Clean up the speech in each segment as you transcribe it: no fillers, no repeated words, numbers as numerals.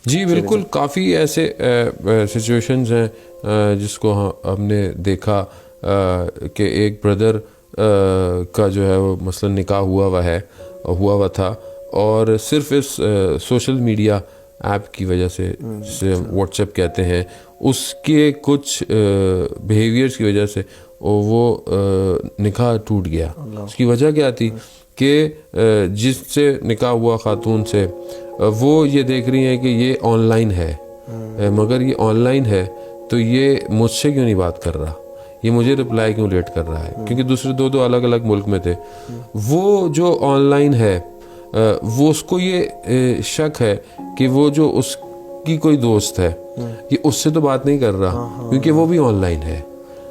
جی بالکل, کافی ایسے سچویشنز ہیں جس کو ہم نے دیکھا کہ ایک بردر کا جو ہے وہ مثلا نکاح ہوا ہوا تھا, اور صرف اس سوشل میڈیا ایپ کی وجہ سے, جسے واٹس ایپ کہتے ہیں, اس کے کچھ بیہیویئرس کی وجہ سے وہ نکاح ٹوٹ گیا. اس کی وجہ کیا تھی کہ جس سے نکاح ہوا خاتون سے, وہ یہ دیکھ رہی ہیں کہ یہ آن لائن ہے, مگر یہ آن لائن ہے تو یہ مجھ سے کیوں نہیں بات کر رہا, یہ مجھے رپلائی کیوں لیٹ کر رہا ہے, کیونکہ دوسرے دو الگ الگ ملک میں تھے. وہ جو آن لائن ہے وہ اس کو یہ شک ہے کہ وہ جو اس کی کوئی دوست ہے یہ اس سے تو بات نہیں کر رہا, کیونکہ وہ بھی آن لائن ہے.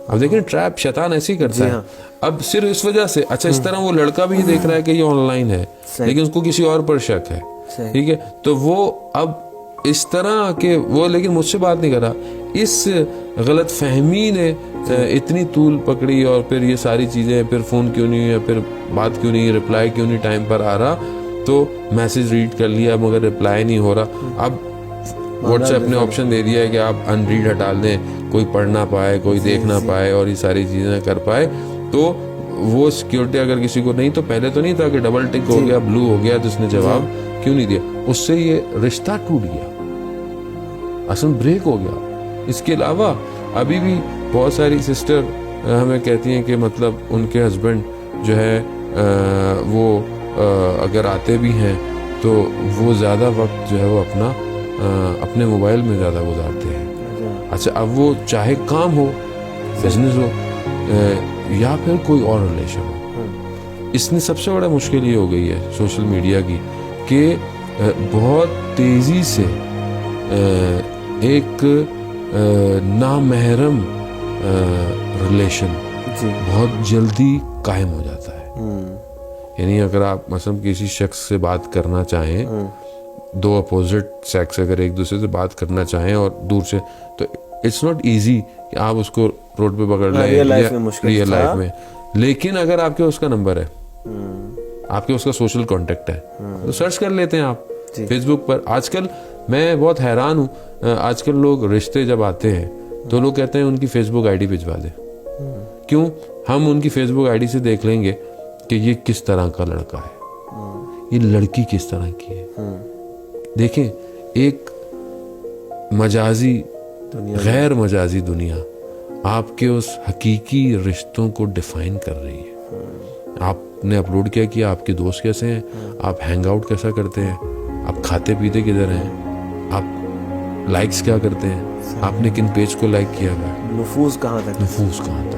اب دیکھیں ٹریپ شیطان ایسے ہی کرتا ہے. اب صرف اس وجہ سے, اچھا اس طرح وہ لڑکا بھی دیکھ رہا ہے کہ یہ آن لائن ہے لیکن اس کو کسی اور پر شک ہے, ٹھیک ہے, تو وہ اب اس طرح کہ وہ لیکن مجھ سے بات نہیں کر رہا, اس غلط فہمی نے اتنی طول پکڑی, اور پھر یہ ساری چیزیں, پھر فون کیوں نہیں ہے, پھر بات کیوں نہیں, رپلائی کیوں نہیں ٹائم پر آ رہا, تو میسج ریڈ کر لیا مگر رپلائی نہیں ہو رہا. اب واٹس ایپ نے آپشن دے دیا ہے کہ آپ ان ریڈ ہٹا دیں, کوئی پڑھ نہ پائے, کوئی دیکھ نہ پائے, اور یہ ساری چیزیں کر پائے. تو وہ سیکیورٹی اگر کسی کو نہیں, تو پہلے تو نہیں تھا کہ ڈبل ٹک ہو گیا, بلو ہو گیا تو اس نے جواب کیوں نہیں دیا, اس سے یہ رشتہ ٹوٹ گیا, اصل بریک ہو گیا. اس کے علاوہ ابھی بھی بہت ساری سسٹر ہمیں کہتی ہیں کہ مطلب ان کے ہسبینڈ جو ہے وہ اگر آتے بھی ہیں تو وہ زیادہ وقت جو ہے وہ اپنے موبائل میں زیادہ گزارتے ہیں. اچھا, اب وہ چاہے کام ہو, بزنس ہو, یا پھر کوئی اور ریلیشن ہو, اس نے سب سے بڑا مشکل یہ ہو گئی ہے سوشل میڈیا کی کہ بہت تیزی سے ایک نامحرم ریلیشن بہت جلدی قائم ہو جاتا ہے. یعنی اگر آپ مثلا کسی شخص سے بات کرنا چاہیں, دو اپوزٹ سیکس اگر ایک دوسرے سے بات کرنا چاہیں اور دور سے, تو اٹس ناٹ ایزی کہ آپ اس کو روڈ پہ پکڑ لیں ریئل لائف میں. لیکن اگر آپ کے اس کا نمبر ہے, آپ کے اس کا سوشل کانٹیکٹ ہے, تو سرچ کر لیتے ہیں آپ فیس بک پر. آج کل میں بہت حیران ہوں, آج کل لوگ رشتے جب آتے ہیں تو لوگ کہتے ہیں ان کی فیس بک آئی ڈی بھجوا دیں. کیوں؟ ہم ان کی فیس بک آئی ڈی سے دیکھ لیں گے کہ یہ کس طرح کا لڑکا ہے, یہ لڑکی کس طرح کی ہے. دیکھیں, ایک مجازی غیر مجازی دنیا آپ کے اس حقیقی رشتوں کو ڈیفائن کر رہی ہے. آپ نے اپلوڈ کیا کیا, آپ کے دوست کیسے ہیں, آپ ہینگ آؤٹ کیسا کرتے ہیں, آپ کھاتے پیتے کدھر ہیں, آپ لائکس کیا کرتے ہیں, آپ نے کن پیج کو لائک کیا ہوا ہے, نفوذ کہاں تک